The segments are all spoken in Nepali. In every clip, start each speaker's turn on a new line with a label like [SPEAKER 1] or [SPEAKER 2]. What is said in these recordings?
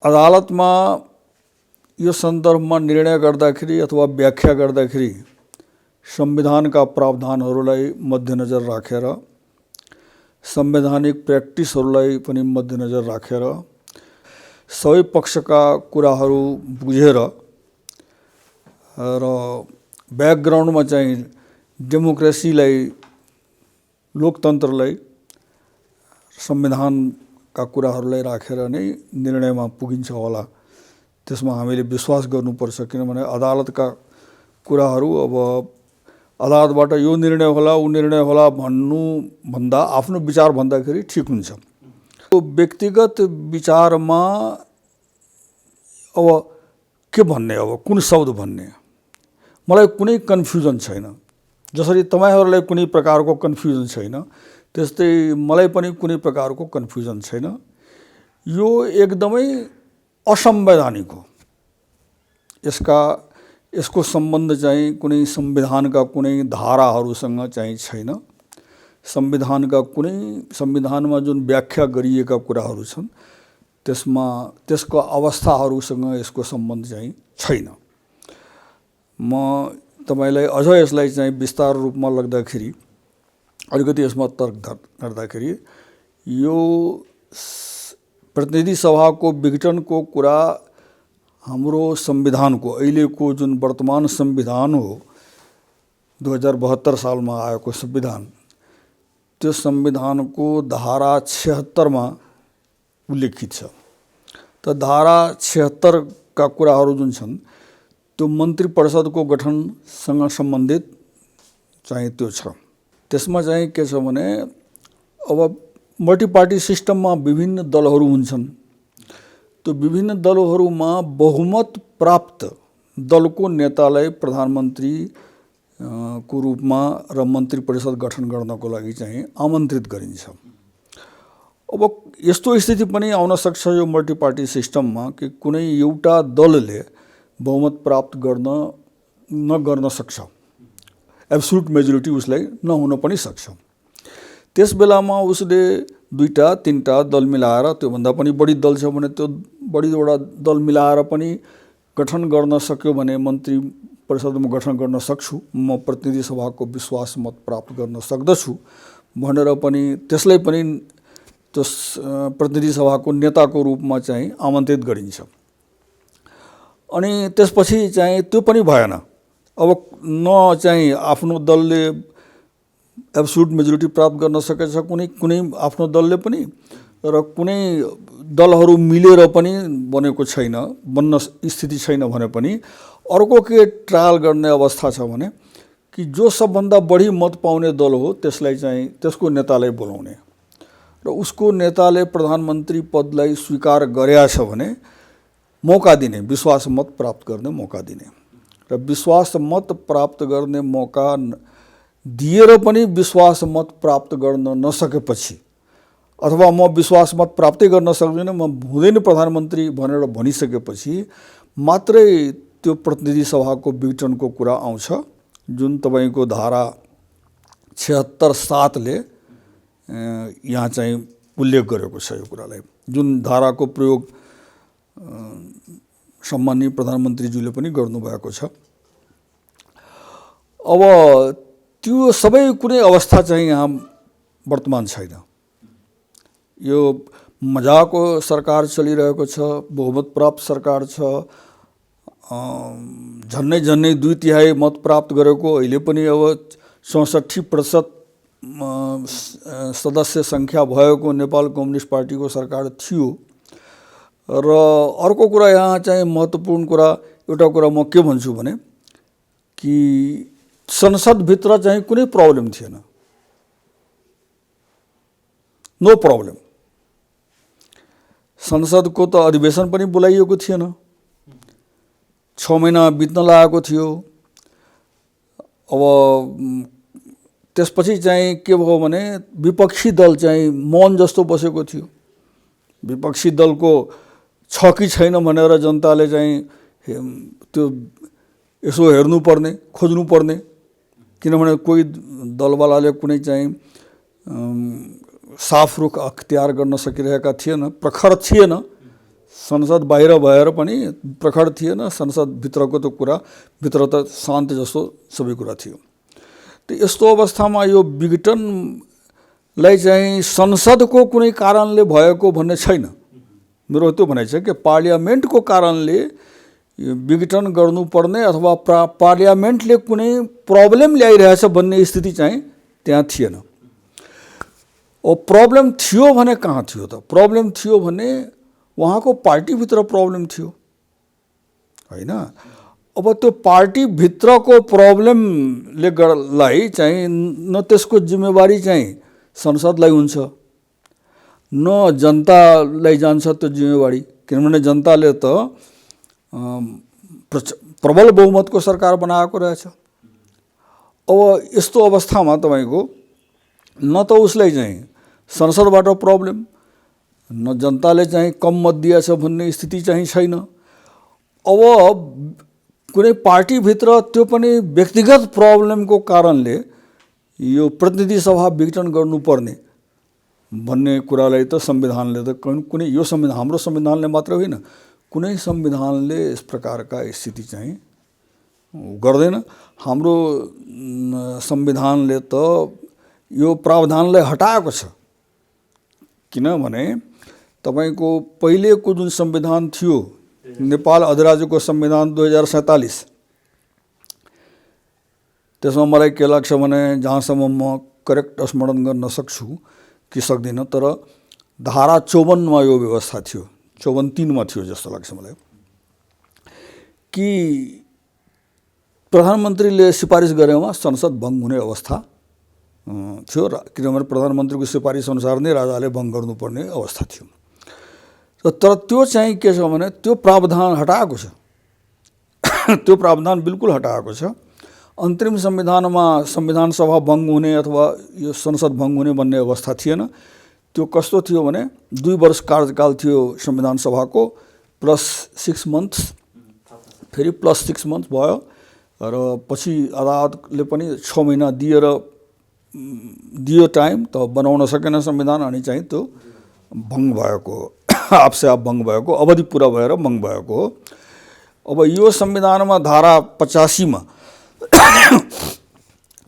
[SPEAKER 1] अदालतमा यो सन्दर्भमा निर्णय गर्दाखेरि अथवा व्याख्या गर्दाखेरि संविधानका प्रावधानहरूलाई मध्यनजर राखेर संवैधानिक प्र्याक्टिसहरूलाई पनि मध्यनजर राखेर सबै पक्षका कुराहरू बुझेर र ब्याकग्राउन्डमा चाहिँ डेमोक्रेसीलाई लोकतन्त्रलाई संविधानका कुराहरूलाई राखेर नै निर्णयमा पुगिन्छ होला। त्यसमा हामीले विश्वास गर्नुपर्छ, किनभने अदालतका कुराहरू अब अदालतबाट यो निर्णय होला ऊ निर्णय होला भन्नुभन्दा आफ्नो विचार भन्दाखेरि ठिक हुन्छ। त्यो व्यक्तिगत विचारमा अब के भन्ने, अब कुन शब्द भन्ने, मलाई कुनै कन्फ्युजन छैन। जसरी तपाईहरुलाई कुनै प्रकारको कन्फ्युजन छैन, त्यस्तै मलाई पनि कुनै प्रकारको कन्फ्युजन छैन। यो एकदमै असंवैधानिक हो। यसको सम्बन्ध चाहिँ कुनै संविधानका कुनै धाराहरूसँग चाहिँ छैन। संविधानमा जुन व्याख्या गरिएका कुराहरू छन् त्यसको अवस्थाहरूसँग यसको सम्बन्ध चाहिँ छैन। म तपाईलाई अझ यसलाई चाहिँ विस्तार रूपमा लग्दाखेरि अलिकति यसमा तर्क गर्दाखेरि यो प्रतिनिधि सभाको विघटनको कुरा हाम्रो संविधानको अहिलेको जुन वर्तमान संविधान हो 2072 सालमा आएको संविधान, त्यो संविधानको धारा 76 मा उल्लेखित छ। त धारा 76 का कुराहरू जुन छन् त्यो मन्त्री परिषदको गठनसँग सम्बन्धित चाहिँ त्यो छ। त्यसमा चाहिँ के छ भने अब मल्टी पार्टी सिस्टममा विभिन्न दलहरू हुन्छन्। त्यो विभिन्न दलहरूमा बहुमत प्राप्त दलको नेतालाई प्रधानमन्त्री को रूपमा र मन्त्री परिषद गठन गर्नको लागि चाहिँ आमन्त्रित गरिन्छ। अब यस्तो स्थिति पनि आउन सक्छ यो मल्टी पार्टी सिस्टममा कि कुनै एउटा दलले बहुमत प्राप्त नगर्न सक्छ, एब्सोल्युट मेजोरिटी उसलाई नहुन पनि सक्छ। त्यस बेलामा उसले दुईटा तीनटा दल मिलाएर, त्योभन्दा पनि बढी दल छ भने त्यो बढीवटा दल मिलाएर पनि गठन गर्न सक्यो भने मन्त्री परिषदमा गठन गर्न सक्छु, म प्रतिनिधि सभाको विश्वास मत प्राप्त गर्न सक्दछु भनेर पनि त्यसलाई पनि त्यो प्रतिनिधि सभाको नेताको रूपमा चाहिँ आमन्त्रित गरिन्छ। अनि त्यसपछि चाहिँ त्यो पनि भएन। अब न चाहिँ आफ्नो दलले एब्सोल्युट मेजोरिटी प्राप्त गर्न सकेछ कुनै आफ्नो दलले पनि, र कुनै दलहरू मिलेर पनि बनेको छैन, बन्न स्थिति छैन भने पनि अर्को के ट्रायल गर्ने अवस्था छ भने कि जो सबभन्दा बढी मत पाउने दल हो त्यसलाई चाहिँ त्यसको नेतालाई बोलाउने र उसको नेताले प्रधानमन्त्री पदलाई स्वीकार गरेछ भने मौका दिने, विश्वास मत प्राप्त गर्ने मौका दिने। र विश्वास मत प्राप्त गर्ने मौका दिएर पनि विश्वास मत प्राप्त गर्न नसकेपछि, अथवा म विश्वास मत प्राप्तै गर्न सक्दिनँ, म हुँदैन प्रधानमन्त्री भनेर भनिसकेपछि मात्रै त्यो प्रतिनिधि सभाको विघटनको कुरा आउँछ, जुन तपाईको धारा 76(7) ले यहाँ चाहिँ उल्लेख गरेको छ। यो कुरालाई जुन धाराको प्रयोग सम्माननीय प्रधानमन्त्रीज्यूले पनि गर्नुभएको छ। अब त्यो सबै कुनै अवस्था चाहिँ यहाँ वर्तमान छैन। यो मजाको सरकार चलिरहेको छ, बहुमत प्राप्त सरकार छ, झन्नै 2/3 मत प्राप्त गरेको, अहिले पनि अब 64% सदस्य संख्या भएको नेपाल कम्युनिस्ट पार्टीको सरकार थियो। र अर्को कुरा यहाँ चाहिँ महत्त्वपूर्ण कुरा, एउटा कुरा म के भन्छु भने कि संसदभित्र चाहिँ कुनै प्रब्लम थिएन, नो प्रब्लम। संसदको त अधिवेशन पनि बोलाइएको थिएन, 6 महिना बित्न लागेको थियो। अब त्यसपछि चाहिँ के भयो भने विपक्षी दल चाहिँ मौन जस्तो बसेको थियो। विपक्षी दलको छ कि छैन भनेर जनताले चाहिँ त्यो यसो हेर्नुपर्ने, खोज्नुपर्ने, किनभने कोही दलवालाले कुनै चाहिँ साफ रुख अख्तियार गर्न सकिरहेका थिएन, प्रखर थिएन, संसद बाहिर भएर पनि प्रखर थिएन, संसद भित्रको त कुरा भित्र त शान्त जस्तो सबै कुरा थियो। त यस्तो अवस्थामा यो विघटनलाई चाहिँ संसदको कुनै कारणले भएको भन्ने छैन। मेरो त्यो भनाइ छ कि पार्लियामेन्टको कारणले विघटन गर्नुपर्ने अथवा पार्लियामेन्टले कुनै प्रब्लम ल्याइरहेछ भन्ने स्थिति चाहिँ त्यहाँ थिएन। ओ प्रब्लम थियो भने कहाँ थियो त? प्रब्लम थियो भने उहाँको पार्टीभित्र प्रब्लम थियो होइन। अब त्यो पार्टीभित्रको प्रब्लमले लाई चाहिँ न त्यसको जिम्मेवारी चाहिँ संसदलाई हुन्छ, न जनतालाई जान्छ त्यो जिम्मेवारी। किनभने जनताले त प्रबल बहुमतको सरकार बनाएको रहेछ। अब यस्तो अवस्थामा तपाईको न त उसलाई चाहिँ संसदबाट प्रब्लम, न जनताले चाहिँ कम मत दिएछ भन्ने स्थिति चाहिँ छैन। अब कुनै पार्टीभित्र त्यो पनि व्यक्तिगत प्रब्लमको कारणले यो प्रतिनिधि सभा विघटन गर्नुपर्ने भन्ने कुरालाई त संविधानले त कुनै यो संविधान हाम्रो संविधानले मात्र होइन, कुनै संविधानले यस प्रकारका स्थिति चाहिँ गर्दैन। हाम्रो संविधानले त यो प्रावधानलाई हटाएको छ। किनभने तपाईको पहिलेको जुन संविधान थियो, नेपाल अधिराज्यको संविधान 2047, त्यसमा मलाई के लाग्छ भने जहाँसम्म म करेक्ट स्मरण गर्न सक्छु कि सक्दिनँ, तर धारा 54 मा यो व्यवस्था थियो, 54(3) मा थियो जस्तो लाग्छ मलाई, कि प्रधानमन्त्रीले सिफारिस गरेमा संसद भङ्ग हुने अवस्था थियो। किनभने प्रधानमन्त्रीको सिफारिस अनुसार नै राजाले भङ्ग गर्नुपर्ने अवस्था थियो। तर त्यो चाहिँ के छ भने त्यो प्रावधान हटाएको छ। त्यो प्रावधान बिल्कुल हटाएको छ। अन्तरिम संविधानमा संविधान सभा भङ्ग हुने अथवा यो संसद भङ्ग हुने भन्ने अवस्था थिएन। त्यो कस्तो थियो भने 2 वर्ष कार्यकाल थियो संविधान सभाको, प्लस 6 मन्थ्स, फेरि प्लस 6 मन्थ्स भयो र पछि अदालतले पनि 6 महिना दियो टाइम, त बनाउन सकेन संविधान, अनि चाहिँ त्यो भङ्ग भएको, आपसे आप भङ्ग भएको, अवधि पुरा भएर भङ्ग भएको हो। अब यो संविधानमा धारा 85 मा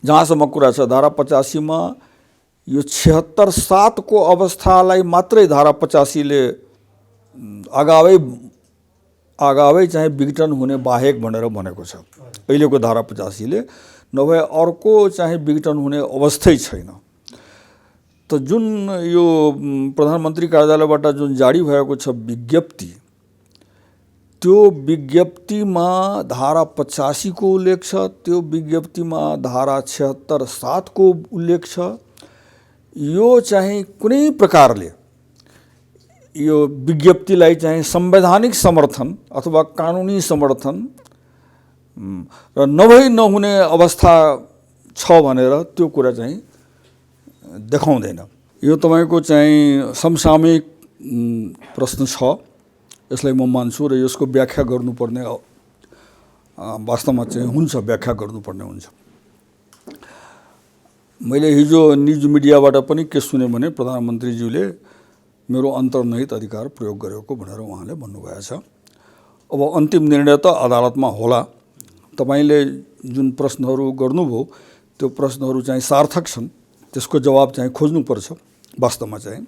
[SPEAKER 1] जहाँसम्म कुरा छ, धारा 85 मा यो 76(7) को अवस्थालाई मात्रै धारा 85 ले आगावै चाहिँ विघटन हुने बाहेक भनेर भनेको छ अहिलेको धारा 85 ले, नभए अर्को चाहिँ विघटन हुने अवस्थै छैन। त जुन यो प्रधानमन्त्री कार्यालयबाट जुन जारी भएको छ विज्ञप्ति, त्यो विज्ञप्तिमा धारा 85 को उल्लेख छ, त्यो विज्ञप्तिमा धारा 76(7) को उल्लेख छ। यो चाहिँ कुनै प्रकारले यो विज्ञप्तिलाई चाहिँ संवैधानिक समर्थन अथवा कानुनी समर्थन र नभई नहुने अवस्था छ भनेर त्यो कुरा चाहिँ देखाउँदैन। यो तपाईको चाहिँ समसामयिक प्रश्न छ, यसलाई म मान्छु र यसको व्याख्या गर्नुपर्ने वास्तवमा चाहिँ हुन्छ, व्याख्या गर्नुपर्ने हुन्छ। मैले हिजो न्युज मिडियाबाट पनि के सुने भने प्रधानमन्त्रीज्यूले मेरो अन्तर्निहित अधिकार प्रयोग गरेको भनेर उहाँले भन्नुभएको छ। अब अन्तिम निर्णय त अदालतमा होला। तपाईले जुन प्रश्नहरू गर्नुभयो त्यो प्रश्नहरू चाहिँ सार्थक छन्, त्यसको जवाब चाहिँ खोज्नुपर्छ वास्तवमा चाहिँ।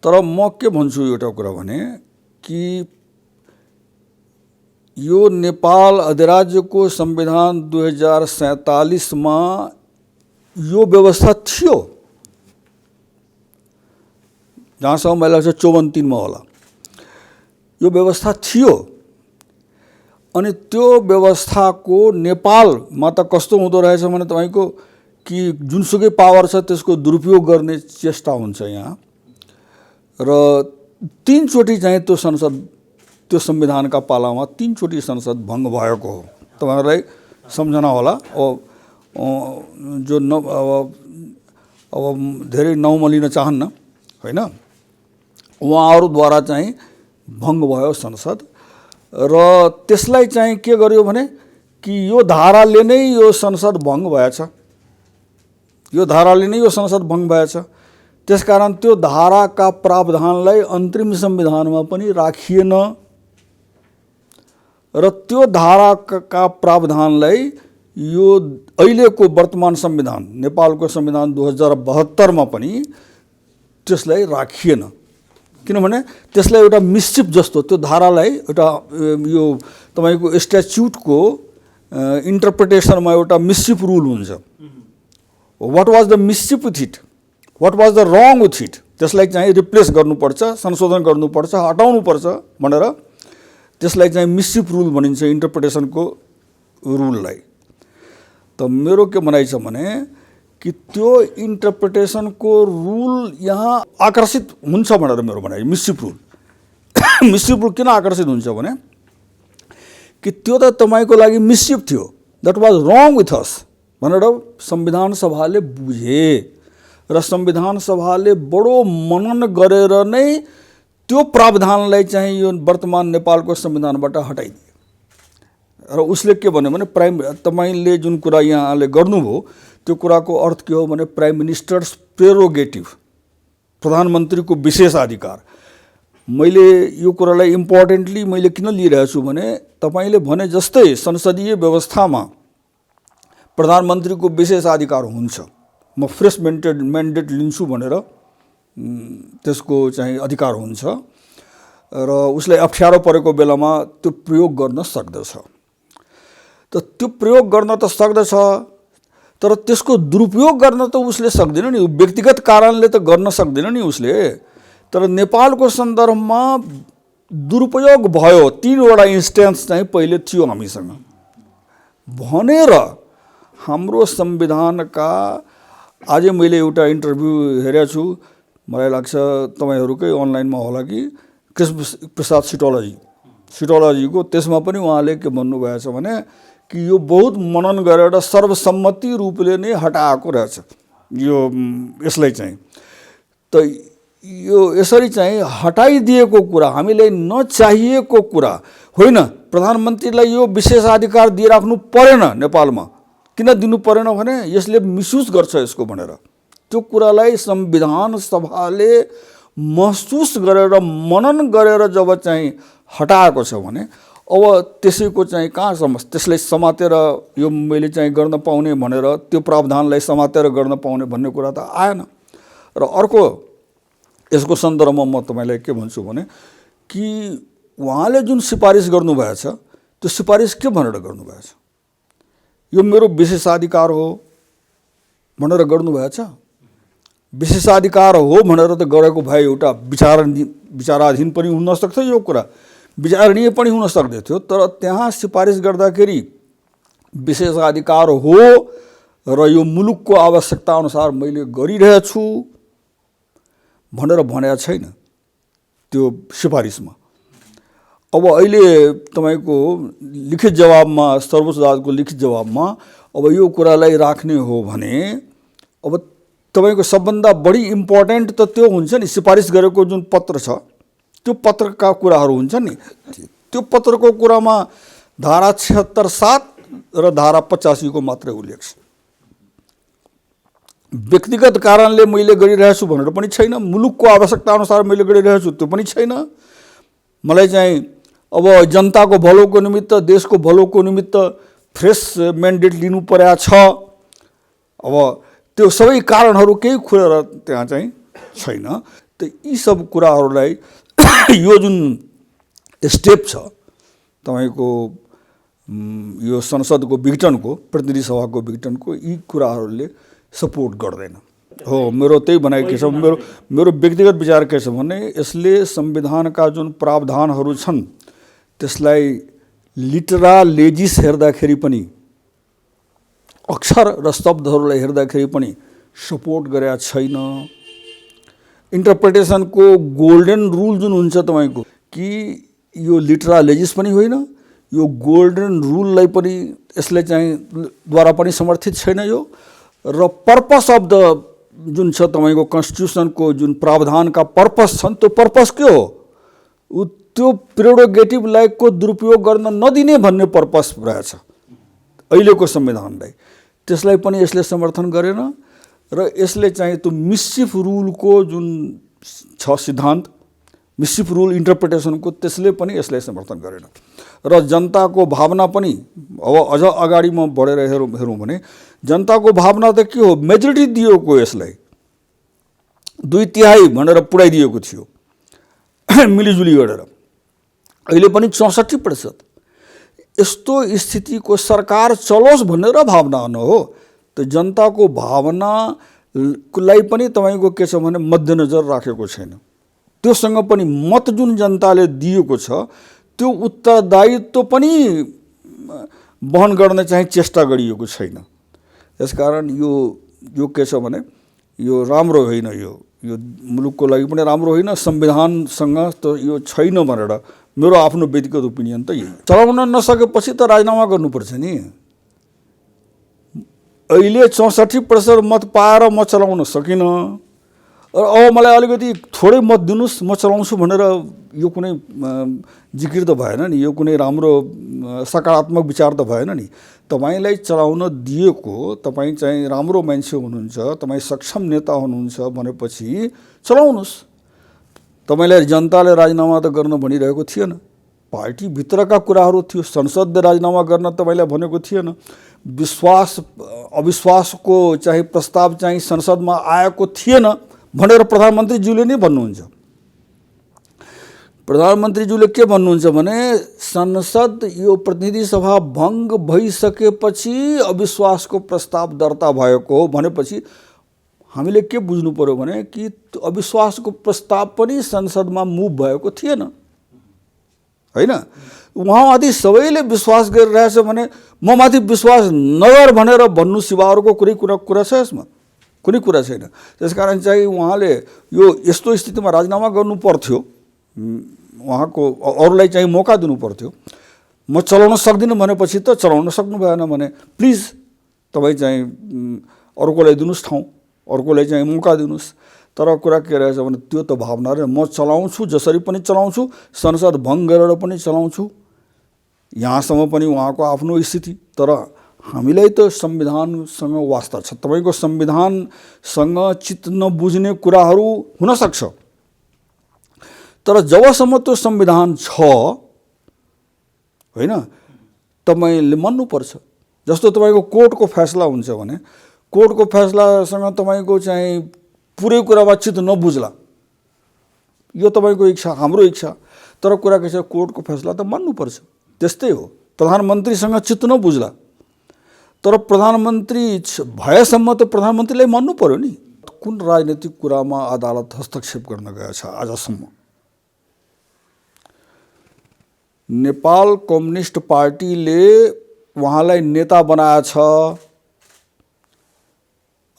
[SPEAKER 1] तर म के भन्छु एउटा कुरा भने कि यो नेपाल अधिराज्यको संविधान 2047 मा यो व्यवस्था थियो, जहाँसम्म मलाई लाग्छ 54(3) मा होला, यो व्यवस्था थियो। अनि त्यो व्यवस्थाको नेपालमा त कस्तो हुँदो रहेछ भने तपाईको कि जुनसुकै पावर छ त्यसको दुरुपयोग गर्ने चेष्टा हुन्छ यहाँ, र 3 चोटि चाहिँ त्यो संसद, त्यो संविधानका पालामा 3 चोटि संसद भङ्ग भएको हो। तपाईहरुलाई सम्झना होला। जो अब धेरै नाउँमा लिन चाहन्न हैन, उहाँहरूद्वारा चाहिँ भङ्ग भयो संसद, र त्यसलाई चाहिँ के गर्यो भने कि यो धाराले नै यो संसद भङ्ग भएछ, यो धाराले नै यो संसद भङ्ग भएछ। त्यसकारण त्यो धाराका प्रावधानलाई अन्तरिम संविधानमा पनि राखिएन र त्यो धाराका प्रावधानलाई यो अहिलेको वर्तमान संविधान नेपालको संविधान 2072 मा पनि त्यसलाई राखिएन। किनभने त्यसलाई एउटा मिसचिफ जस्तो त्यो धारालाई एउटा यो तपाईको स्ट्याच्युटको इन्टरप्रिटेसनमा एउटा मिसचिफ रुल हुन्छ। What was the मिसचिफ with it, what was the wrong with it, त्यसलाई चाहिँ रिप्लेस गर्नुपर्छ, संशोधन गर्नुपर्छ, हटाउनुपर्छ भनेर त्यसलाई चाहिँ मिसचिफ रुल भनिन्छ, इन्टरप्रिटेसनको रुललाई। त मेरो के भनाइ छ भने कि त्यो इन्टरप्रिटेसनको रुल यहाँ आकर्षित हुन्छ भनेर मेरो भनाइ। मिसचिफ रुल मिसचिफ रुल किन आकर्षित हुन्छ भने कि त्यो त तपाईको लागि मिसचिफ थियो, that was wrong with us भनेर संविधान सभाले बुझे र संविधान सभाले बडो मनन गरेर नै त्यो प्रावधानलाई चाहिँ यो वर्तमान नेपालको संविधानबाट हटाइदिए। र उसले के भन्यो भने तपाईले जुन कुरा यहाँले गर्नुभयो त्यो कुराको अर्थ के हो भने प्राइम मिनिस्टर्स प्रेरोगेटिभ, प्रधानमन्त्रीको विशेषाधिकार। मैले यो कुरालाई इम्पोर्टेन्टली मैले किन लिइरहेको छु भने तपाईले भने जस्तै संसदीय व्यवस्थामा प्रधानमन्त्रीको विशेषाधिकार हुन्छ। म फ्रेस म्यान्डेट लिन्छु भनेर त्यसको चाहिँ अधिकार हुन्छ र उसलाई अप्ठ्यारो परेको बेलामा त्यो प्रयोग गर्न सक्दछ। त त्यो प्रयोग गर्न त सक्दछ तर त्यसको दुरुपयोग गर्न त उसले सक्दैन नि, व्यक्तिगत कारणले त गर्न सक्दैन नि उसले। तर नेपालको सन्दर्भमा दुरुपयोग भयो, 3 वटा इन्स्टेन्स चाहिँ पहिले थियो हामीसँग भनेर हाम्रो संविधानका। आज मैले एउटा इन्टरभ्यू हेरेको छु, मलाई लाग्छ तपाईहरुकै अनलाइनमा होला कि कृष्ण प्रसाद सिटोलाजीको, त्यसमा पनि उहाँले के भन्नुभएको छ भने कि यो बहुत मनन गरेर सर्वसम्मति रूपले नै हटाएको रहेछ यो यसलाई चाहिँ। त यो यसरी चाहिँ हटाइदिएको कुरा, हामीले नचाहिएको कुरा होइन। प्रधानमन्त्रीलाई यो विशेषाधिकार दिइराख्नु परेन नेपालमा। किन दिनु परेन भने यसले मिसयुज गर्छ यसको भनेर त्यो कुरालाई संविधान सभाले महसुस गरेर मनन गरेर जब चाहिँ हटाएको छ भने अब त्यसैको चाहिँ कहाँ त्यसलाई समातेर यो मैले चाहिँ गर्न पाउने भनेर त्यो प्रावधानलाई समातेर गर्न पाउने भन्ने कुरा त आएन। र अर्को यसको सन्दर्भमा म तपाईलाई के भन्छु भने कि उहाँले जुन सिफारिस गर्नुभएछ त्यो सिफारिस के भनेर गर्नुभएछ, यो मेरो विशेषाधिकार हो भनेर गर्नुभएछ। विशेषाधिकार हो भनेर त गरेको भए एउटा विचाराधीन पनि हुन सक्थ्यो, यो कुरा विचारणीय पनि हुन सक्दथ्यो। तर त्यहाँ सिफारिस गर्दाखेरि विशेषाधिकार हो र यो मुलुकको आवश्यकता अनुसार मैले गरिरहेछु भनेर भनेको छैन त्यो सिफारिसमा। अब अहिले तपाईको लिखित जवाबमा, सर्वोच्च अदालतको लिखित जवाबमा अब यो कुरालाई राख्ने हो भने अब तपाईको सबभन्दा बढी इम्पोर्टेन्ट त त्यो हुन्छ नि, सिफारिस गरेको जुन पत्र छ त्यो पत्रका कुराहरू हुन्छ नि। त्यो पत्रको कुरामा धारा 76(7) र धारा 85 को मात्रै उल्लेख छ। व्यक्तिगत कारणले मैले गरिरहेछु भनेर पनि छैन, मुलुकको आवश्यकता अनुसार मैले गरिरहेछु त्यो पनि छैन। मलाई चाहिँ अब जनताको भलोको निमित्त, देशको भलोको निमित्त फ्रेस म्यान्डेट लिनु परेको छ। अब त्यो सबै कारणहरू केही खुलेर त्यहाँ चाहिँ छैन। त यी सब कुराहरूलाई यो जुन स्टेप छ तपाईको यो संसदको विघटनको, प्रतिनिधि सभाको विघटनको, यी कुराहरूले सपोर्ट गर्दैन हो। मेरो त्यही भनाइ के छ, मेरो व्यक्तिगत विचार के छ भने यसले संविधानका जुन प्रावधानहरू छन् त्यसलाई लिटरा लेजिस हेर्दाखेरि पनि, अक्षर र शब्दहरूलाई हेर्दाखेरि पनि सपोर्ट गरेका छैन। इन्टरप्रिटेसनको गोल्डन रुल जुन हुन्छ तपाईको कि यो लिटरा लेजिस पनि होइन, यो गोल्डन रुललाई पनि यसले चाहिँ द्वारा पनि समर्थित छैन यो। र पर्पस अफ द जुन छ तपाईको कन्स्टिट्युसनको जुन प्रावधानका पर्पस छन् त्यो पर्पस के हो, त्यो प्रेरोगेटिभ लाइकको दुरुपयोग गर्न नदिने भन्ने पर्पस रहेछ अहिलेको संविधानलाई। त्यसलाई पनि यसले समर्थन गरेन र यसले चाहिँ त्यो मिस्चिफ रुलको जुन छ सिद्धान्त, मिस्चिफ रुल इन्टरप्रिटेसनको, त्यसले पनि यसलाई समर्थन गरेन। र जनताको भावना पनि अब अझ अगाडि म बढेर हेरौँ भने जनताको भावना त के हो, मेजोरिटी दिएको यसलाई 2/3 भनेर पुऱ्याइदिएको थियो मिलिजुली गरेर, अहिले पनि 64%। यस्तो स्थितिको सरकार चलोस् भनेर भावना न हो, त जनताको भावनालाई पनि तपाईँको के छ भने मध्यनजर राखेको छैन। त्योसँग पनि मत जुन जनताले दिएको छ त्यो उत्तरदायित्व पनि वहन गर्ने चाहिँ चेष्टा गरिएको छैन। यसकारण यो के छ भने यो राम्रो होइन, यो मुलुकको लागि पनि राम्रो होइन, संविधानसँग त यो छैन भनेर मेरो आफ्नो व्यक्तिगत ओपिनियन त यही। चलाउन नसकेपछि त राजीनामा गर्नुपर्छ नि। अहिले 64% मत पाएर म चलाउन सकिनँ, र अब मलाई अलिकति थोरै मत दिनुहोस् म चलाउँछु भनेर यो कुनै जिकिर त भएन नि, यो कुनै राम्रो सकारात्मक विचार त भएन नि। तपाईलाई चलाउन दिएको, तपाईँ चाहिँ राम्रो मान्छे हुनुहुन्छ, तपाईँ सक्षम नेता हुनुहुन्छ भनेपछि चलाउनुहोस्। तपाईलाई जनताले राजीनामा त गर्न भनिरहेको थिएन, पार्टीभित्रका कुराहरू थियो, संसदले राजीनामा गर्न तपाईँलाई भनेको थिएन, विश्वास अविश्वासको चाहिँ प्रस्ताव चाहिँ संसदमा आएको थिएन भनेर प्रधानमन्त्रीज्यूले नै भन्नुहुन्छ। प्रधानमन्त्रीज्यूले के भन्नुहुन्छ भने संसद यो प्रतिनिधि सभा भङ्ग भइसकेपछि अविश्वासको प्रस्ताव दर्ता भएको हो भनेपछि हामीले के बुझ्नु पर्यो भने कि अविश्वासको प्रस्ताव पनि संसदमा मुभ भएको थिएन, हैन। उहाँमाथि सबैले विश्वास गरिरहेछ भने म माथि विश्वास नगर भनेर भन्नु सिवा अर्को कुनै कुरा छ यसमा? कुनै कुरा छैन। त्यसकारण चाहिँ उहाँले यो यस्तो स्थितिमा राजीनामा गर्नु पर्थ्यो, उहाँको अरूलाई चाहिँ मौका दिनु पर्थ्यो। म चलाउन सक्दिनँ भनेपछि त चलाउन सक्नु भएन भने प्लिज तपाईँ चाहिँ अर्कोलाई दिनुहोस् ठाउँ, अर्कोलाई चाहिँ मौका दिनुहोस्। तर कुरा के रहेछ भने त्यो त भावना र म चलाउँछु, जसरी पनि चलाउँछु, संसद भङ्ग गरेर पनि चलाउँछु, यहाँसम्म पनि उहाँको आफ्नो स्थिति। तर हामीलाई त संविधानसँग वास्ता छ। तपाईको संविधानसँग चित्त नबुझ्ने कुराहरू हुन सक्छ, तर जबसम्म त्यो संविधान छ हैन तपाईले मान्नुपर्छ। जस्तो तपाईको कोर्टको फैसला हुन्छ भने कोर्टको फैसलासँग तपाईको चाहिँ पुरै कुरामा चित्त नबुझ्ला, यो तपाईको इच्छा, हाम्रो इच्छा, तर कुरा के छ कोर्टको फैसला त मान्नुपर्छ। त्यस्तै हो, प्रधानमन्त्रीसँग चित्त नबुझ्ला, तर प्रधानमन्त्री भएसम्म त प्रधानमन्त्रीलाई मान्नु पर्यो नि। कुन राजनीतिक कुरामा अदालत हस्तक्षेप गर्न गएको छ आजसम्म? नेपाल कम्युनिस्ट पार्टीले उहाँलाई नेता बनाएछ,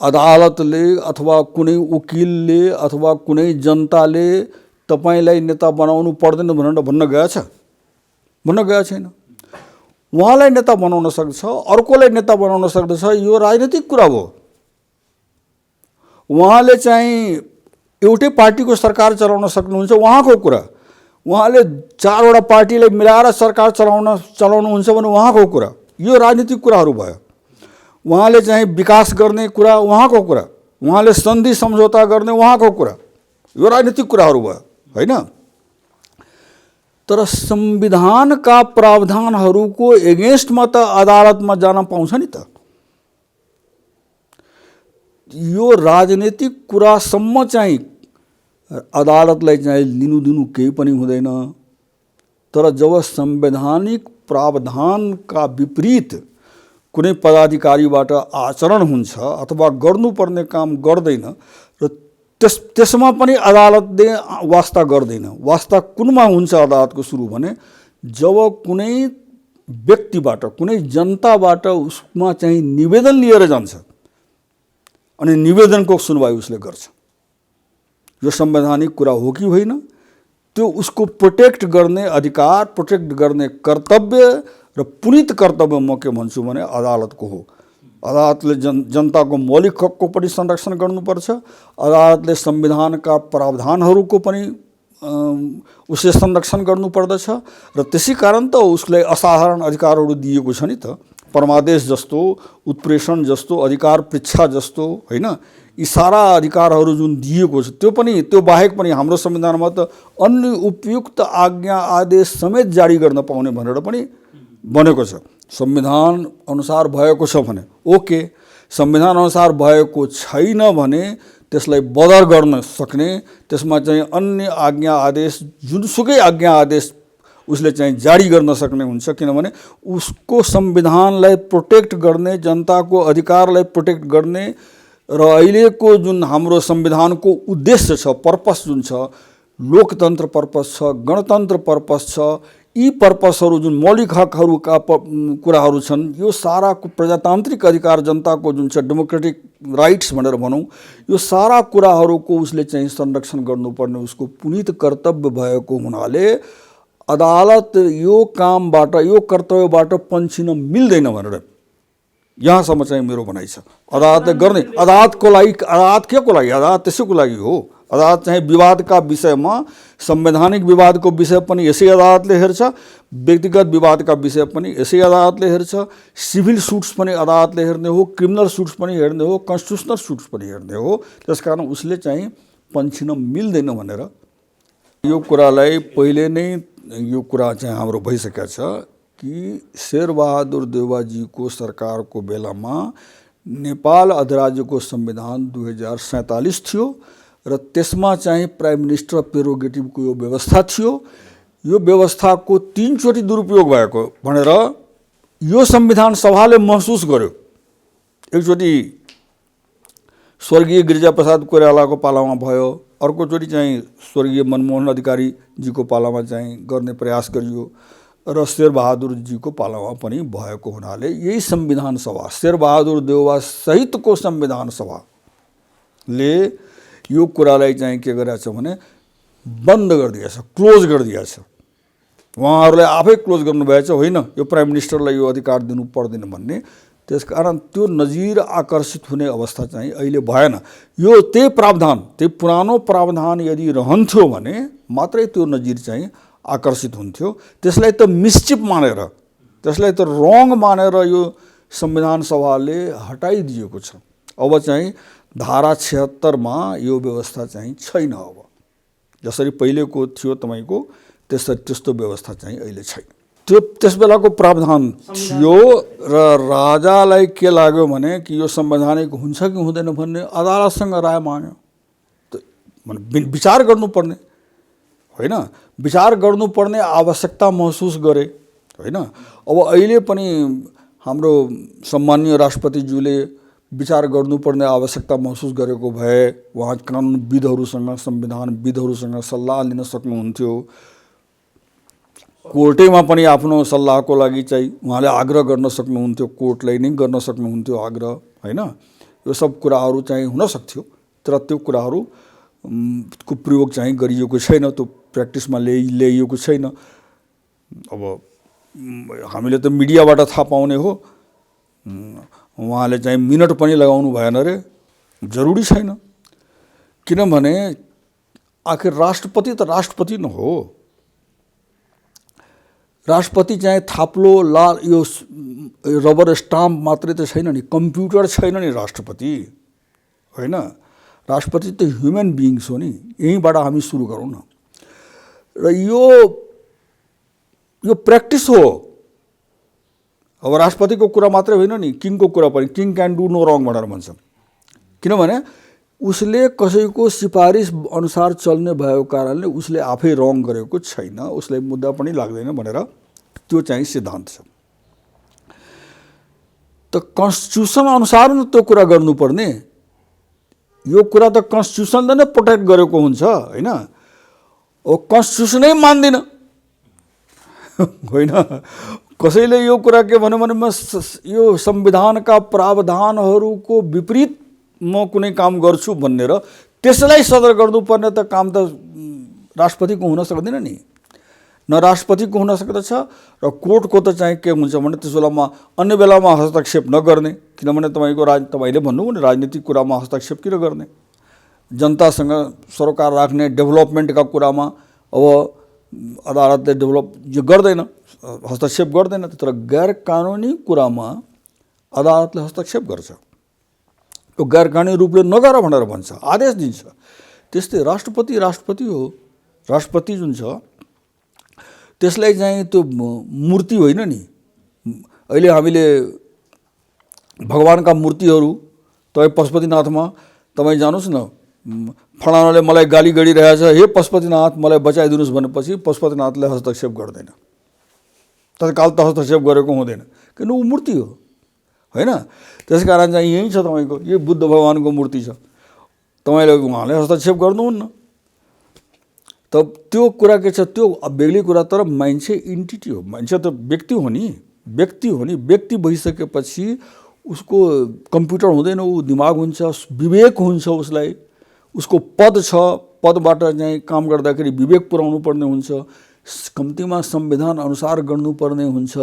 [SPEAKER 1] अदालतले अथवा कुनै वकिलले अथवा कुनै जनताले तपाईलाई नेता बनाउनु पर्दैन भनेर भन्न गएको छ? भन्न गएको छैन। उहाँलाई नेता बनाउन सक्छ, अर्कोलाई नेता बनाउन सक्दछ, यो राजनीतिक कुरा हो। उहाँले चाहिँ एउटै पार्टीको सरकार चलाउन सक्नुहुन्छ, उहाँको कुरा। उहाँले 4 वटा पार्टीलाई मिलाएर सरकार चलाउनुहुन्छ भने उहाँको कुरा। यो राजनीतिक कुराहरू भयो। उहाँले चाहिँ विकास गर्ने कुरा उहाँको कुरा, उहाँले सन्धि सम्झौता गर्ने उहाँको कुरा, यो राजनीतिक कुराहरू भयो, हैन। तर संविधानका प्रावधानहरूको एगेन्स्टमा त अदालतमा जान पाउँछ नि त। यो राजनीतिक कुरासम्म चाहिँ अदालतलाई चाहिँ लिनु दिनु केही पनि हुँदैन। तर जब संवैधानिक प्रावधानका विपरीत कुनै पदाधिकारीबाट आचरण हुन्छ अथवा गर्नुपर्ने काम गर्दैन र त्यसमा पनि अदालतले वास्ता गर्दैन। वास्ता कुनमा हुन्छ अदालतको सुरु भने जब कुनै व्यक्तिबाट, कुनै जनताबाट उसमा चाहिँ निवेदन लिएर जान्छ अनि निवेदनको सुनवाई उसले गर्छ। यो संवैधानिक कुरा हो कि होइन, त्यो उसको प्रोटेक्ट गर्ने अधिकार, प्रोटेक्ट गर्ने कर्तव्य र पुनित कर्तव्य म के भन्छु भने अदालतको हो। अदालतले जनताको मौलिक हकको पनि संरक्षण गर्नुपर्छ, अदालतले संविधानका प्रावधानहरूको पनि उसले संरक्षण गर्नुपर्दछ र त्यसै कारण त उसलाई असाधारण अधिकारहरू दिएको छ नि त। परमादेश जस्तो, उत्प्रेषण जस्तो, अधिकार पृच्छा जस्तो, हैन, यी सारा अधिकारहरू जुन दिएको छ त्यो बाहेक पनि हाम्रो संविधानमा त अन्य उपयुक्त आज्ञा आदेश समेत जारी गर्न पाउने भनेर पनि बनेको छ। संविधान अनुसार भएको छ भने ओके, संविधान अनुसार भएको छैन भने त्यसलाई बदर गर्न सक्ने, त्यसमा चाहिँ अन्य आज्ञा आदेश जुनसुकै आज्ञा आदेश उसले चाहिँ जारी गर्न सक्ने हुन्छ, किनभने उसको संविधानलाई प्रोटेक्ट गर्ने, जनताको अधिकारलाई प्रोटेक्ट गर्ने र अहिलेको जुन हाम्रो संविधानको उद्देश्य छ, पर्पस जुन छ, लोकतन्त्र पर्पस छ, गणतन्त्र पर्पस छ, यी पर्पसहरू जुन मौलिक हकहरूका कुराहरू छन्, यो सारा प्रजातान्त्रिक अधिकार जनताको जुन छ डेमोक्रेटिक राइट्स भनेर भनौँ, यो सारा कुराहरूको उसले चाहिँ संरक्षण गर्नुपर्ने उसको पुनीत कर्तव्य भएको हुनाले अदालत यो कामबाट, यो कर्तव्यबाट पन्छिन मिल्दैन भनेर यहाँसम्म चाहिँ मेरो भनाइ छ। अदालतले गर्ने, अदालतको लागि, अदालत के को लागि, अदालत त्यसैको लागि हो। अदालत चाहिँ विवादका विषयमा, संवैधानिक विवादको विषय पनि यसै अदालतले हेर्छ, व्यक्तिगत विवादका विषय पनि यसै अदालतले हेर्छ, सिभिल सुट्स पनि अदालतले हेर्ने हो, क्रिमिनल सुट्स पनि हेर्ने हो, कन्स्टिट्युसनल सुट्स पनि हेर्ने हो। त्यसकारण उसले चाहिँ पन्छिन मिल्दैन भनेर यो कुरालाई पहिले नै यो कुरा चाहिँ हाम्रो भइसकेको छ कि शेरबहादुर देउवाजीको सरकारको बेलामा नेपाल अधिराज्यको संविधान 2047 थियो र त्यसमा चाहिँ प्राइम मिनिस्टर प्रेरोगेटिभको यो व्यवस्था थियो। यो व्यवस्थाको 3 चोटि दुरुपयोग भएको भनेर यो संविधान सभाले महसुस गर्यो। एकचोटि स्वर्गीय गिरिजाप्रसाद कोइरालाको पालामा भयो, अर्कोचोटि चाहिँ स्वर्गीय मनमोहन अधिकारीजीको पालामा चाहिँ गर्ने प्रयास गरियो र शेरबहादुरजीको पालामा पनि भएको हुनाले यही संविधान सभा, शेरबहादुर देउवा सहितको संविधान सभाले यो कुरालाई चाहिँ के गरेछ भने बन्द गरिदिएछ, क्लोज गरिदिएछ। उहाँहरूले आफै क्लोज गर्नुभएछ, होइन यो प्राइम मिनिस्टरलाई यो अधिकार दिनु पर्दैन भन्ने। त्यसकारण त्यो नजिर आकर्षित हुने अवस्था चाहिँ अहिले भएन। यो त्यही प्रावधान, त्यही पुरानो प्रावधान यदि रहन्थ्यो भने मात्रै त्यो नजिर चाहिँ आकर्षित हुन्थ्यो। त्यसलाई त मिसचिप मानेर, त्यसलाई त रङ मानेर यो संविधान सभाले हटाइदिएको छ। अब चाहिँ धारा 76 मा यो व्यवस्था चाहिँ छैन। अब जसरी पहिलेको थियो तपाईको त्यस्तो व्यवस्था चाहिँ अहिले छैन। त्यो त्यस बेलाको प्रावधान थियो र राजालाई के लाग्यो भने कि यो संवैधानिक हुन्छ कि हुँदैन भन्ने अदालतसँग राय माग्यो। त विचार गर्नुपर्ने, होइन, विचार गर्नुपर्ने आवश्यकता महसुस गरे, होइन। अब अहिले पनि हाम्रो सम्माननीय राष्ट्रपतिज्यूले विचार गर्नुपर्ने आवश्यकता महसुस गरेको भए उहाँ कानुनविदहरूसँग, संविधानविदहरूसँग सल्लाह लिन सक्नुहुन्थ्यो। कोर्टैमा पनि आफ्नो सल्लाहको लागि चाहिँ उहाँले आग्रह गर्न सक्नुहुन्थ्यो, कोर्टलाई नै गर्न सक्नुहुन्थ्यो आग्रह, होइन। यो सब कुराहरू चाहिँ हुन सक्थ्यो, तर त्यो कुराहरू को प्रयोग चाहिँ गरिएको छैन, त्यो प्र्याक्टिसमा ल्याइएको छैन। अब हामीले त मिडियाबाट थाहा पाउने हो, उहाँले चाहिँ मिनट पनि लगाउनु भएन रे, जरुरी छैन। किनभने आखिर राष्ट्रपति त राष्ट्रपति न हो। राष्ट्रपति चाहिँ थाप्लो लाल यो रबर स्टाम्प मात्रै त छैन नि, कम्प्युटर छैन नि राष्ट्रपति, होइन। राष्ट्रपति त ह्युमन बिइङ्स हो नि। यहीँबाट हामी सुरु गरौँ न। र यो प्र्याक्टिस हो। अब राष्ट्रपतिको कुरा मात्रै होइन नि, किङको कुरा पनि, किङ क्यान डु नो रङ भनेर भन्छ। किनभने उसले कसैको सिफारिस अनुसार चल्ने भएको कारणले उसले आफै रङ गरेको छैन, उसलाई मुद्दा पनि लाग्दैन भनेर त्यो चाहिँ सिद्धान्त छ। त कन्स्टिट्युसन अनुसार न त्यो कुरा गर्नुपर्ने। यो कुरा त कन्स्टिट्युसनले नै प्रोटेक्ट गरेको हुन्छ, होइन। ओ कन्स्टिट्युसनै मान्दिन, होइन। कसैले यो कुरा के भन्यो भने म यो संविधानका प्रावधानहरूको विपरीत म कुनै काम गर्छु भन्ने र त्यसलाई सदर गर्नुपर्ने त काम त राष्ट्रपतिको हुन सक्दैन नि, न राष्ट्रपतिको हुन सक्दछ र कोर्टको त चाहिँ के हुन्छ भने त्यस बेलामा अन्य बेलामा हस्तक्षेप नगर्ने। किनभने तपाईँले भन्नुभयो नि राजनीतिक कुरामा हस्तक्षेप किन गर्ने, जनतासँग सरोकार राख्ने डेभलपमेन्टका कुरामा अब अदालतले यो गर्दैन, हस्तक्षेप गर्दैन। तर गैर कानुनी कुरामा अदालतले हस्तक्षेप गर्छ। यो गैर कानुनी रूपले नगर भनेर भन्छ, आदेश दिन्छ। त्यस्तै राष्ट्रपति हो, राष्ट्रपति जुन छ त्यसलाई चाहिँ त्यो मूर्ति होइन नि। अहिले हामीले भगवानका मूर्तिहरू तपाईँ पशुपतिनाथमा तपाईँ जानुहोस् न, फलानाले मलाई गाली गरिरहेछ, हे पशुपतिनाथ मलाई बचाइदिनुहोस् भनेपछि पशुपतिनाथले हस्तक्षेप गर्दैन, तत्काल त हस्तक्षेप गरेको हुँदैन, किन ऊ मूर्ति हो होइन। त्यस कारण चाहिँ यही छ तपाईँको, यो बुद्ध भगवानको मूर्ति छ, तपाईँले उहाँले हस्तक्षेप गर्नुहुन्न। त त्यो कुरा के छ, त्यो बेग्लै कुरा। तर मान्छे इन्टिटी हो, मान्छे त व्यक्ति हो नि, व्यक्ति भइसकेपछि उसको कम्प्युटर हुँदैन, ऊ दिमाग हुन्छ, विवेक हुन्छ, उसलाई उसको पद छ, पदबाट चाहिँ काम गर्दाखेरि विवेक पुर्याउनु पर्ने हुन्छ, कम्तीमा संविधान अनुसार गर्नुपर्ने हुन्छ,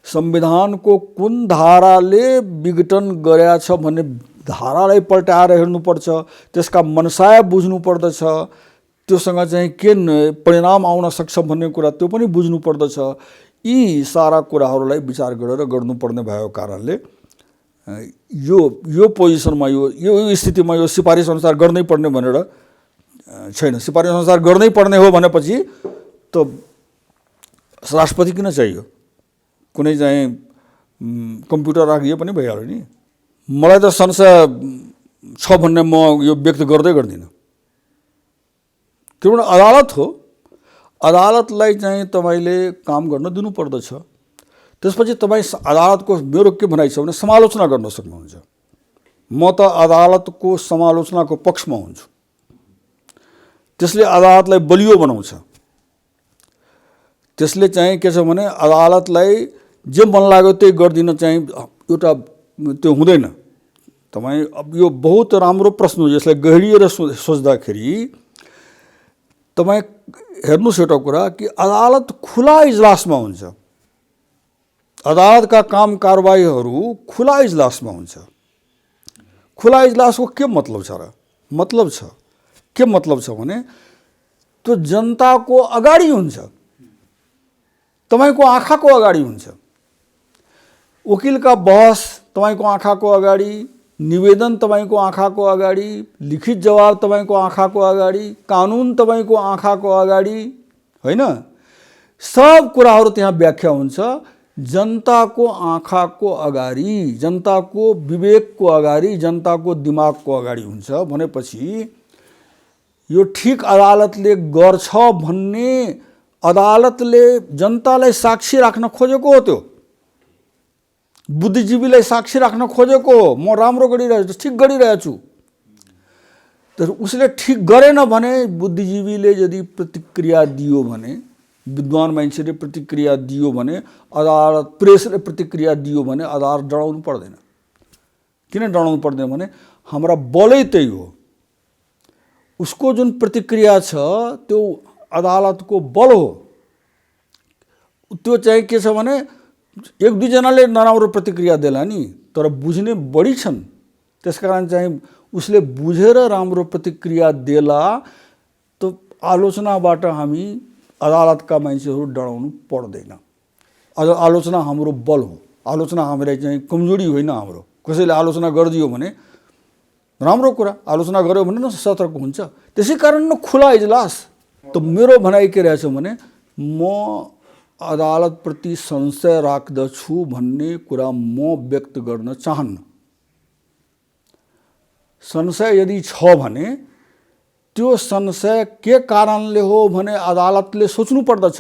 [SPEAKER 1] संविधानको कुन धाराले विघटन गरेका छ भन्ने धारालाई पल्टाएर हेर्नुपर्छ, त्यसका मनसाय बुझ्नु पर्दछ, त्योसँग चाहिँ के परिणाम आउन सक्छ भन्ने कुरा त्यो पनि बुझ्नु पर्दछ। यी सारा कुराहरूलाई विचार गरेर गर्नुपर्ने भएको कारणले यो पोजिसनमा यो स्थितिमा यो सिफारिस अनुसार गर्नै पर्ने भनेर छैन। सिफारिस अनुसार गर्नै पर्ने हो भनेपछि त राष्ट्रपति किन चाहियो, कुनै चाहिँ कम्प्युटर राखिए पनि भइहाल्यो नि। मलाई त संशय छ भन्ने म यो व्यक्त गर्दिनँ, किनभने अदालत हो, अदालतलाई चाहिँ तपाईँले काम गर्न दिनुपर्दछ। त्यसपछि तपाईँ अदालतको, मेरो के भनाइ छ भने समालोचना गर्न सक्नुहुन्छ। म त अदालतको समालोचनाको पक्षमा हुन्छु, त्यसले अदालतलाई बलियो बनाउँछ। त्यसले चाहिँ के छ भने अदालतलाई जे मन लाग्यो त्यही गर्दिन चाहिँ एउटा त्यो हुँदैन। तपाईँ अब यो बहुत राम्रो प्रश्न हो, यसलाई गहिरिएर सोच्दाखेरि तपाईँ हेर्नुहोस् एउटा कुरा कि अदालत खुला इजलासमा हुन्छ, अदालतका काम कारबाहीहरू खुला इजलासमा हुन्छ। खुला इजलासको के मतलब छ र? के मतलब छ भने त्यो जनताको अगाडि हुन्छ, तपाईँको आँखाको अगाडि हुन्छ। वकिलका बहस तपाईँको आँखाको अगाडि, निवेदन तपाईँको आँखाको अगाडि, लिखित जवाब तपाईँको आँखाको अगाडि, कानुन तपाईँको आँखाको अगाडि होइन, सब कुराहरू त्यहाँ व्याख्या हुन्छ। जनताको आँखाको अगाडि, जनताको विवेकको अगाडि, जनताको दिमागको अगाडि हुन्छ भनेपछि यो ठीक अदालतले गर्छ भन्ने अदालतले जनतालाई साक्षी राख्न खोजेको हो। त्यो बुद्धिजीवीलाई साक्षी राख्न खोजेको हो, म राम्रो गरिरहेछु, ठिक गरिरहेछु। तर उसले ठिक गरेन भने बुद्धिजीवीले यदि प्रतिक्रिया दियो भने, विद्वान मान्छेले प्रतिक्रिया दियो भने, अदालत प्रेसले प्रतिक्रिया दियो भने अदालत डराउनु पर्दैन। किन डराउनु पर्दैन भने हाम्रा बलै त्यही हो। उसको जुन प्रतिक्रिया छ त्यो अदालतको बल हो। त्यो चाहिँ के छ भने एक दुईजनाले नराम्रो प्रतिक्रिया देला नि, तर बुझ्ने बढी छन्। त्यसकारण चाहिँ उसले बुझेर राम्रो प्रतिक्रिया देला त आलोचनाबाट हामी अदालतका मान्छेहरू डराउनु पर्दैन। आलोचना हाम्रो बल हो, आलोचना हामीलाई चाहिँ कमजोरी होइन। हाम्रो कसैले आलोचना गरिदियो भने राम्रो कुरा, आलोचना गर्यो भने न सतर्क हुन्छ। त्यसै कारण न खुला इजलास। त मेरो भनाइ के रहेछ भने म अदालतप्रति संशय राख्दछु भन्ने कुरा म व्यक्त गर्न चाहन्न। संशय यदि छ भने त्यो संशय के कारणले हो भने अदालतले सोच्नु पर्दछ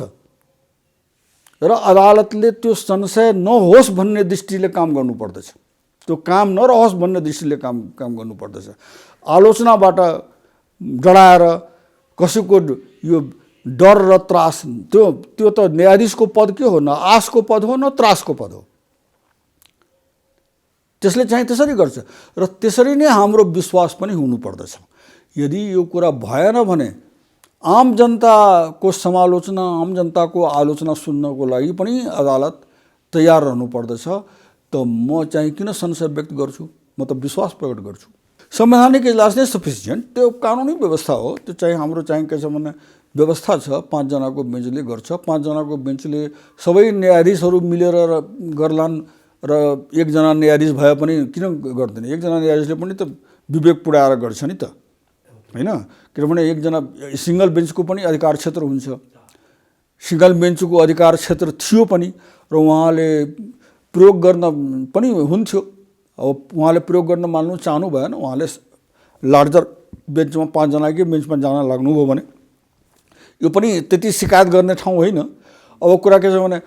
[SPEAKER 1] र अदालतले त्यो संशय नहोस् भन्ने दृष्टिले काम गर्नु पर्दछ। त्यो काम नरहोस् भन्ने दृष्टिले काम गर्नु पर्दछ। आलोचनाबाट डराएर कसैको यो डर र त्रास, त्यो त न्यायाधीशको पद के हो, न आशको पद हो न त्रासको पद हो। त्यसले चाहिँ त्यसरी गर्छ र त्यसरी नै हाम्रो विश्वास पनि हुनु पर्दछ। यदि यो कुरा भएन भने आम जनताको समालोचना, आम जनताको आलोचना सुन्नको लागि पनि अदालत तयार रहनु पर्दछ। त म चाहिँ किन संशय व्यक्त गर्छु, म त विश्वास प्रकट गर्छु। संवैधानिक इजलास नै सफिसिएन्ट, त्यो कानुनी व्यवस्था हो। त्यो चाहिँ हाम्रो चाहिँ के छ भने व्यवस्था छ, 5 जनाको बेन्चले गर्छ। 5 जनाको बेन्चले सबै न्यायाधीशहरू मिलेर गर्लान् र एकजना न्यायाधीश भए पनि किन गर्दैन? एकजना न्यायाधीशले पनि त विवेक पुर्याएर गर्छ नि त, हैन? किनभने एकजना सिंगल बेन्चको पनि अधिकार क्षेत्र हुन्छ। सिंगल बेन्चको अधिकार क्षेत्र थियो पनि र उहाँले प्रयोग गर्न पनि हुन्थ्यो। अब उहाँले प्रयोग गर्न मान्नु चाहनु भएन, उहाँले लार्जर बेन्चमा 5 जना कि बेन्चमा जान लाग्नुभयो भने यो पनि त्यति शिकायत गर्ने ठाउँ होइन। अब कुरा के छ भने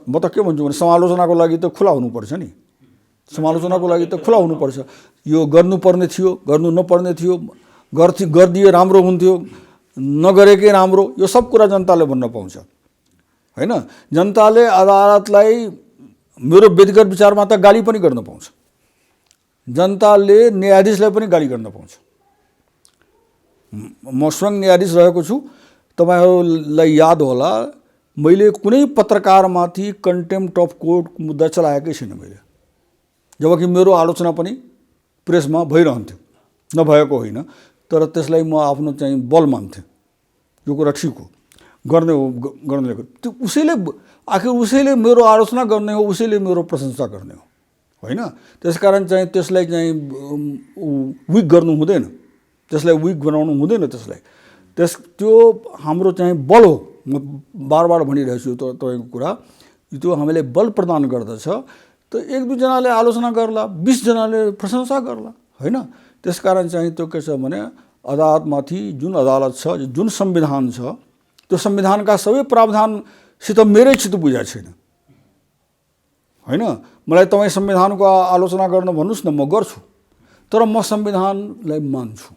[SPEAKER 1] म त के भन्छु भने समालोचनाको लागि त खुला हुनुपर्छ नि, समालोचनाको लागि त खुला हुनुपर्छ। यो गर्नुपर्ने थियो, गर्नु नपर्ने थियो, गरिदिए राम्रो हुन्थ्यो, नगरेकै राम्रो, यो सब कुरा जनताले भन्न पाउँछ, हैन? जनताले अदालतलाई मेरो व्यक्तिगत विचारमा त गाली पनि गर्न पाउँछ, जनताले न्यायाधीशलाई पनि गाली गर्न पाउँछ। म स्वयं न्यायाधीश रहेको छु, तपाईहरुलाई याद होला मैले कुनै पत्रकारमाथि कन्टेम्प्ट अफ कोर्ट मुद्दा चलाएकै छैन मैले, जबकि मेरो आलोचना पनि प्रेसमा भइरहन्थ्यो, नभएको होइन। तर त्यसलाई म आफ्नो चाहिँ बल मान्थे, यो कुरा ठिक हो, गर्ने हो, गर्नेले त्यो उसैले आखिर उसैले मेरो आलोचना गर्ने हो, उसैले मेरो प्रशंसा गर्ने हो, होइन? त्यसकारण चाहिँ त्यसलाई चाहिँ विक गर्नु हुँदैन, त्यसलाई विक बनाउनु हुँदैन। त्यसलाई त्यो हाम्रो चाहिँ बल हो। म बार बार भनिरहेको छु तपाईँको कुरा, त्यो हामीले बल प्रदान गर्दछ। त एक दुई जनाले आलोचना गर्ला, 20 जनाले प्रशंसा गर्ला, होइन? त्यसकारण चाहिँ त्यो के छ भने अदालतमाथि जुन अदालत छ, जुन संविधान छ, त्यो संविधानका सबै प्रावधानसित मेरै चित्त बुझाएको छैन, होइन? मलाई तपाईँ संविधानको आलोचना गर्न भन्नुस् न, म गर्छु। तर म संविधानलाई मान्छु,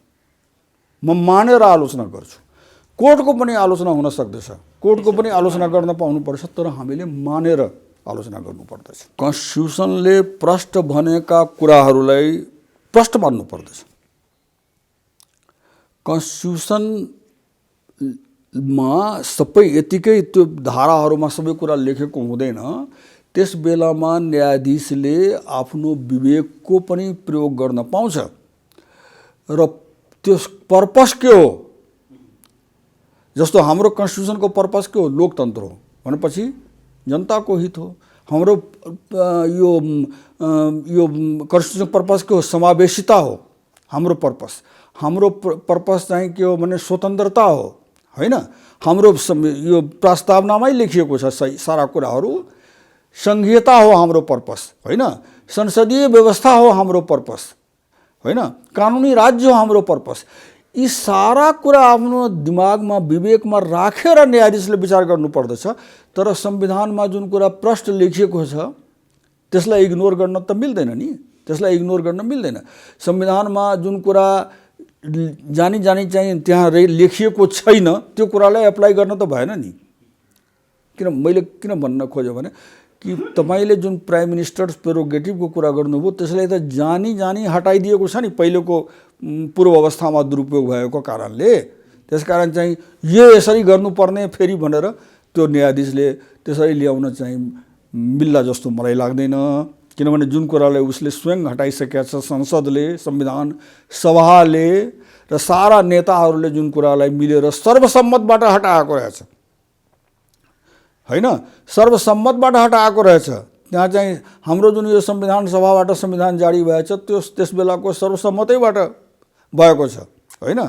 [SPEAKER 1] म मानेर आलोचना गर्छु। कोर्टको पनि आलोचना हुन सक्दछ, कोर्टको पनि आलोचना गर्न पाउनुपर्छ, तर हामीले मानेर आलोचना गर्नुपर्दछ। कन्स्टिट्युसनले प्रष्ट भनेका कुराहरूलाई प्रष्ट मान्नु पर्दछ। कन्स्टिट्युसनमा सबै यतिकै त्यो धाराहरूमा सबै कुरा लेखेको हुँदैन। त्यस बेलामा न्यायाधीशले आफ्नो विवेकको पनि प्रयोग गर्न पाउँछ र त्यस पर्पस के हो? जस्तो हाम्रो कन्स्टिट्युसनको पर्पस के हो? लोकतन्त्र हो भनेपछि जनताको हित हो। हाम्रो यो कन्स्टिट्युसन पर्पस के हो? समावेशिता हो हाम्रो पर्पस। हाम्रो पर्पस चाहिँ के हो भने स्वतन्त्रता हो, होइन? हाम्रो यो प्रस्तावनामै लेखिएको छ सारा कुराहरू। संघीयता हो हाम्रो पर्पस, होइन? संसदीय व्यवस्था हो हाम्रो पर्पस, होइन? कानुनी राज्य हो हाम्रो पर्पस। यी सारा कुरा आफ्नो दिमागमा विवेकमा राखेर न्यायाधीशले विचार गर्नुपर्दछ। तर संविधानमा जुन कुरा प्रष्ट लेखिएको छ त्यसलाई इग्नोर गर्न त मिल्दैन नि, त्यसलाई इग्नोर गर्न मिल्दैन। संविधानमा जुन कुरा जानी जानी चाहिँ त्यहाँ लेखिएको छैन त्यो कुरालाई एप्लाई गर्न त भएन नि। मैले किन भन्न खोजेँ भने कि तपाईले जुन प्राइम मिनिस्टर्स प्रेरोगेटिभको कुरा गर्नुभयो त्यसलाई त जानी जानी हटाइदिएको छ नि पहिलेको पूर्व अवस्थामा दुरुपयोग भएको कारणले। त्यसकारण चाहिँ यो यसरी गर्नुपर्ने फेरि भनेर त्यो न्यायाधीशले त्यसरी ल्याउन चाहिँ मिल्ला जस्तो मलाई लाग्दैन। किनभने जुन कुरालाई उसले स्वयं हटाइसकेका छ संसदले, संविधान सभाले र सारा नेताहरूले जुन कुरालाई मिलेर सर्वसम्मतबाट हटाएको रहेछ, होइन? सर्वसम्मतबाट हटाएको रहेछ। त्यहाँ चाहिँ हाम्रो जुन यो संविधान सभाबाट संविधान जारी भएछ त्यो त्यस बेलाको सर्वसम्मतैबाट भएको छ, होइन?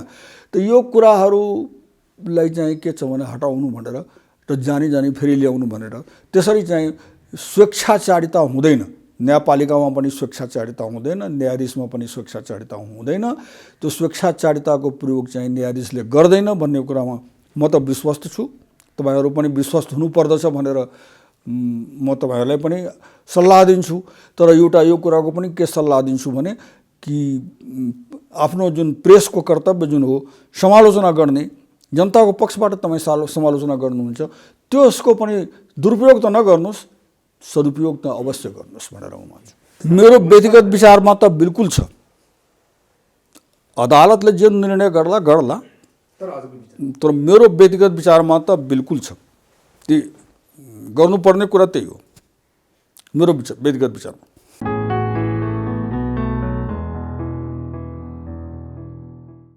[SPEAKER 1] त यो कुराहरूलाई चाहिँ के छ भने हटाउनु भनेर र जानी जानी फेरि ल्याउनु भनेर त्यसरी चाहिँ स्वेच्छाचारिता हुँदैन। न्यायपालिकामा पनि स्वेच्छाचारिता हुँदैन, न्यायाधीशमा पनि स्वेच्छाचारिता हुँदैन। त्यो स्वेच्छाचारिताको प्रयोग चाहिँ न्यायाधीशले गर्दैन भन्ने कुरामा म त विश्वस्त छु। तपाईहरु पनि विश्वस्त हुनुपर्दछ भनेर म तपाईहरुलाई पनि सल्लाह दिन्छु। तर एउटा यो कुराको पनि के सल्लाह दिन्छु भने कि आफ्नो जुन प्रेसको कर्तव्य जुन हो समालोचना गर्ने, जनताको पक्षबाट तपाई समालोचना गर्नुहुन्छ त्यसको पनि दुरुपयोग त नगर्नुस्, सदुपयोग त अवश्य गर्नुस् भनेर म भन्छु। मेरो व्यक्तिगत विचारमा त बिल्कुल छ, अदालतले जे निर्णय गर्ला गर्ला, तर मेरो व्यक्तिगत विचारमा त बिल्कुल छ। ती गर्नुपर्ने कुरा त्यही हो मेरो व्यक्तिगत विचारमा।